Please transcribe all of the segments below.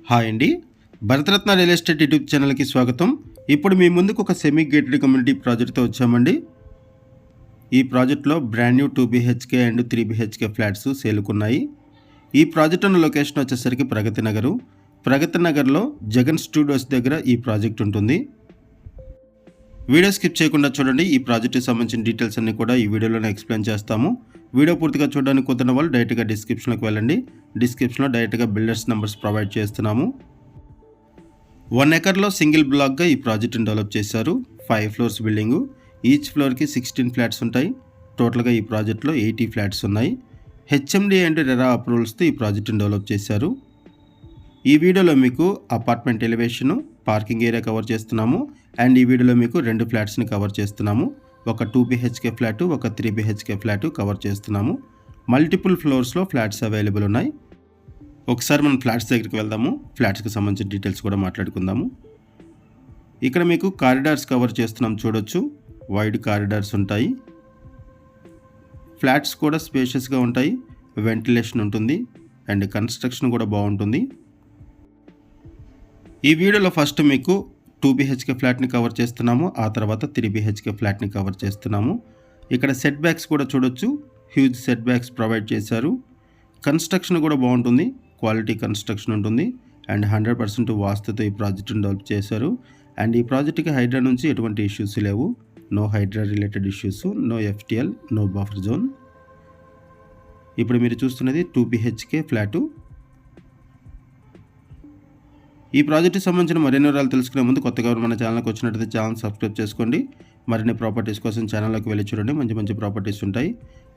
Hi అండి, Bharat Ratna real estate YouTube ఛానల్కి స్వాగతం. ఇప్పుడు మీ ముందుకు ఒక సెమీ గేటెడ్ కమ్యూనిటీ ప్రాజెక్ట్తో వచ్చామండి. ఈ ప్రాజెక్ట్లో brand new 2 BHK and 3 BHK flats సేలుకున్నాయి. ఈ ప్రాజెక్ట్ ఉన్న లొకేషన్ వచ్చేసరికి ప్రగతి నగర్లో జగన్ స్టూడియోస్ దగ్గర ఈ ప్రాజెక్ట్ ఉంటుంది. వీడియో స్కిప్ చేయకుండా చూడండి. ఈ ప్రాజెక్ట్కి సంబంధించిన డీటెయిల్స్ అన్ని కూడా ఈ వీడియోలోనే ఎక్స్ప్లెయిన్ చేస్తాము. వీడియో పూర్తిగా చూడడానికి కుదిరిన వాళ్ళు డైరెక్ట్గా డిస్క్రిప్షన్లోకి వెళ్ళండి. డిస్క్రిప్షన్లో డైరెక్ట్గా బిల్డర్స్ నెంబర్స్ ప్రొవైడ్ చేస్తున్నాము. 1 ఎకర్లో సింగిల్ బ్లాక్గా ఈ ప్రాజెక్ట్ని డెవలప్ చేశారు. 5 ఫ్లోర్స్ బిల్డింగు. ఈచ్ ఫ్లోర్కి 16 ఫ్లాట్స్ ఉంటాయి. టోటల్గా ఈ ప్రాజెక్ట్లో 80 ఫ్లాట్స్ ఉన్నాయి. హెచ్ఎండి అండ్ రెరా అప్రూవల్స్తో ఈ ప్రాజెక్ట్ని డెవలప్ చేశారు. ఈ వీడియోలో మీకు apartment elevation, parking area cover చేస్తున్నాము. అండ్ ఈ వీడియోలో మీకు 2 ఫ్లాట్స్ని కవర్ చేస్తున్నాము. ఒక 2 BHK ఫ్లాటు, ఒక 3 BHK ఫ్లాటు కవర్ చేస్తున్నాము. మల్టిపుల్ ఫ్లోర్స్లో ఫ్లాట్స్ అవైలబుల్ ఉన్నాయి. ఒకసారి మనం ఫ్లాట్స్ దగ్గరికి వెళ్దాము. ఫ్లాట్స్కి సంబంధించిన డీటెయిల్స్ కూడా మాట్లాడుకుందాము. ఇక్కడ మీకు కారిడార్స్ కవర్ చేస్తున్నాం, చూడొచ్చు. వైడ్ కారిడార్స్ ఉంటాయి. ఫ్లాట్స్ కూడా స్పేషియస్గా ఉంటాయి. వెంటిలేషన్ ఉంటుంది అండ్ కన్స్ట్రక్షన్ కూడా బాగుంటుంది. ఈ వీడియోలో ఫస్ట్ మీకు 2 BHK ఫ్లాట్ని కవర్ చేస్తున్నాము. ఆ తర్వాత 3 BHK ఫ్లాట్ని కవర్ చేస్తున్నాము. ఇక్కడ సెట్ బ్యాక్స్ కూడా చూడొచ్చు. హ్యూజ్ సెట్ బ్యాక్స్ ప్రొవైడ్ చేశారు. కన్స్ట్రక్షన్ కూడా బాగుంటుంది. క్వాలిటీ కన్స్ట్రక్షన్ ఉంటుంది అండ్ 100% వాస్తుతో ఈ ప్రాజెక్ట్ని డెవలప్ చేశారు. అండ్ ఈ ప్రాజెక్ట్కి హైడ్రా నుంచి ఎటువంటి ఇష్యూస్ లేవు. No HYDRAA related issues, no FTL, no buffer zone. ఇప్పుడు మీరు చూస్తున్నది 2 BHK ఫ్లాటు. ఈ ప్రాజెక్ట్కి సంబంధించిన మరిన్ని వివరాలు తెలుసుకునే ముందు కొత్తగా మన ఛానల్కి వచ్చినట్లయితే ఛానల్ సబ్స్క్రైబ్ చేసుకోండి. మరిన్ని ప్రాపర్టీస్ కోసం ఛానల్లోకి వెళ్ళి చూడండి. మంచి మంచి ప్రాపర్టీస్ ఉంటాయి.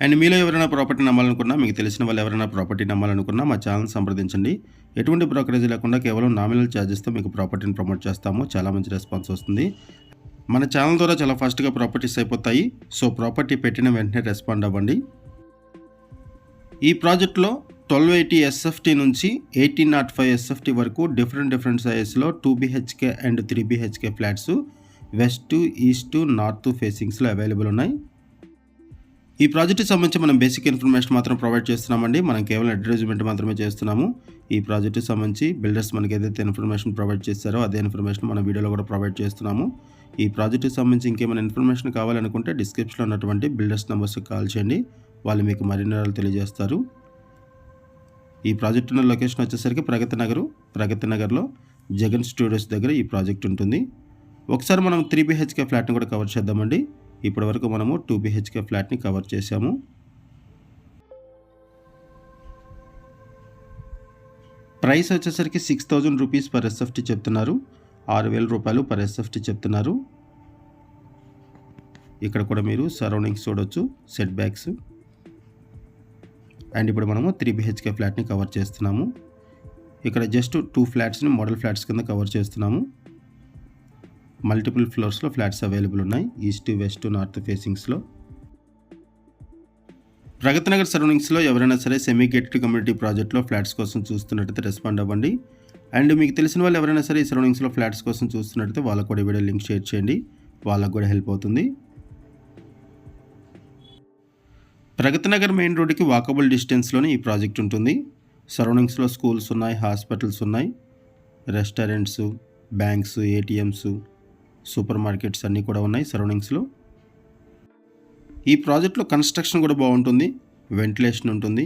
అండ్ మీలో ఎవరైనా ప్రాపర్టీ నమ్మాలనుకున్నా, మీకు తెలిసిన వాళ్ళు ఎవరైనా ప్రాపర్టీ నమ్మాలనుకున్నా మా ఛానల్ సంప్రదించండి. ఎటువంటి బ్రోకరేజ్ లేకుండా కేవలం నామినల్ ఛార్జెస్తో మీకు ప్రాపర్టీని ప్రమోట్ చేస్తాము. చాలా మంచి రెస్పాన్స్ వస్తుంది. మన ఛానల్ ద్వారా చాలా ఫాస్ట్గా ప్రాపర్టీస్ అయిపోతాయి. సో ప్రాపర్టీ పెట్టిన వెంటనే రెస్పాండ్ అవ్వండి. ఈ ప్రాజెక్ట్లో 1280 SFT నుంచి 1805 SFT వరకు డిఫరెంట్ సైజెస్లో 2 BHK and 3 BHK flats west, east, north ఫేసింగ్స్లో అవైలబుల్ ఉన్నాయి. ఈ ప్రాజెక్ట్కి సంబంధించి మనం బేసిక్ ఇన్ఫర్మేషన్ మాత్రం ప్రొవైడ్ చేస్తున్నామండి. మనం కేవలం అడ్వర్టైజ్మెంట్ మాత్రమే చేస్తున్నాము. ఈ ప్రాజెక్ట్కి సంబంధించి బిల్డర్స్ మనకి ఏదైతే ఇన్ఫర్మేషన్ ప్రొవైడ్ చేస్తారో అదే ఇన్ఫర్మేషన్ మన వీడియోలో కూడా ప్రొవైడ్ చేస్తున్నాము. ఈ ప్రాజెక్ట్కి సంబంధించి ఇంకేమైనా ఇన్ఫర్మేషన్ కావాలనుకుంటే డిస్క్రిప్షన్లో ఉన్నటువంటి బిల్డర్స్ నెంబర్స్కి కాల్ చేయండి. వాళ్ళు మీకు మరిన్ని వివరాలు తెలియజేస్తారు. ఈ ప్రాజెక్ట్ ఉన్న లొకేషన్ వచ్చేసరికి ప్రగతి నగర్లో జగన్ స్టూడియోస్ దగ్గర ఈ ప్రాజెక్ట్ ఉంటుంది. ఒకసారి మనం 3 BHK ఫ్లాట్ని కూడా కవర్ చేద్దామండి. ఇప్పటి వరకు మనము 2 BHK ఫ్లాట్ని కవర్ చేసాము. ప్రైస్ వచ్చేసరికి 6000 రూపీస్ పర్ SFT చెప్తున్నారు. 6000 రూపాయలు పర్ SFT చెప్తున్నారు. ఇక్కడ కూడా మీరు సరౌండింగ్స్ చూడొచ్చు, సెట్ బ్యాక్స్. అండ్ ఇప్పుడు మనము 3 BHK ఫ్లాట్ని కవర్ చేస్తున్నాము. ఇక్కడ జస్ట్ 2 ఫ్లాట్స్ని మోడల్ ఫ్లాట్స్ కింద కవర్ చేస్తున్నాము. మల్టిపుల్ ఫ్లోర్స్లో ఫ్లాట్స్ అవైలబుల్ ఉన్నాయి. ఈస్ట్, వెస్ట్, నార్త్ ఫేసింగ్స్లో. ప్రగతి నగర్ సరౌండింగ్స్లో ఎవరైనా సరే సెమీ గేటెడ్ కమ్యూనిటీ ప్రాజెక్ట్లో ఫ్లాట్స్ కోసం చూస్తున్నట్టయితే రెస్పాండ్ అవ్వండి. అండ్ మీకు తెలిసిన వాళ్ళు ఎవరైనా సరే ఈ సరౌండింగ్స్లో ఫ్లాట్స్ కోసం చూస్తున్నట్టయితే వాళ్ళకు కూడా వీడియో లింక్ షేర్ చేయండి. వాళ్ళకు కూడా హెల్ప్ అవుతుంది. ప్రగతి నగర్ మెయిన్ రోడ్డుకి వాకబుల్ డిస్టెన్స్లోనే ఈ ప్రాజెక్ట్ ఉంటుంది. సరౌండింగ్స్లో స్కూల్స్ ఉన్నాయి, హాస్పిటల్స్ ఉన్నాయి, restaurants, banks, ATMs, super markets అన్నీ కూడా ఉన్నాయి సరౌండింగ్స్లో. ఈ ప్రాజెక్ట్లో కన్స్ట్రక్షన్ కూడా బాగుంటుంది, వెంటిలేషన్ ఉంటుంది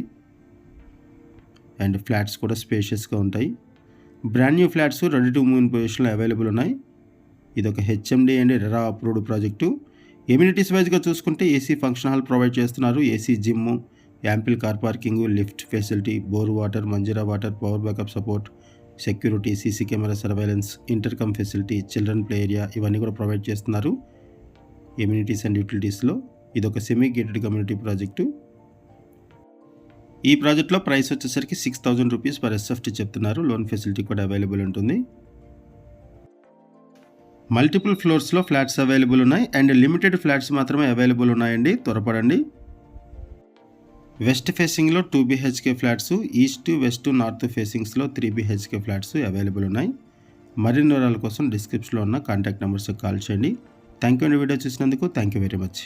అండ్ ఫ్లాట్స్ కూడా స్పేషియస్గా ఉంటాయి. Brand new flats ready to move in పొజిషన్లో అవైలబుల్ ఉన్నాయి. ఇది ఒక HMD and RERA approved project. Amenities వైజ్గా చూసుకుంటే AC ఫంక్షన్ హాల్ ప్రొవైడ్ చేస్తున్నారు. AC gym, ample car parking, lift facility, bore water, Manjira water, power backup support, security, CC camera surveillance, intercom facility, children play area ఇవన్నీ కూడా provide చేస్తున్నారు amenities and యూటిలిటీస్లో. ఇది ఒక semi gated community project. ఈ ప్రాజెక్ట్లో price వచ్చేసరికి 6000 rupees per SFT చెప్తున్నారు. Loan facility కూడా అవైలబుల్ ఉంటుంది. మల్టిపుల్ ఫ్లోర్స్లో ఫ్లాట్స్ అవైలబుల్ ఉన్నాయి అండ్ లిమిటెడ్ ఫ్లాట్స్ మాత్రమే అవైలబుల్ ఉన్నాయండి. త్వరపడండి. వెస్ట్ ఫేసింగ్లో 2 BHK flats, east, west, north ఫేసింగ్స్లో 3 BHK ఫ్లాట్స్ అవైలబుల్ ఉన్నాయి. మరిన్ని వివరాల కోసం డిస్క్రిప్షన్లో ఉన్న కాంటాక్ట్ నెంబర్స్కి కాల్ చేయండి. థ్యాంక్ యూ అండి వీడియో చూసినందుకు. Thank you very much.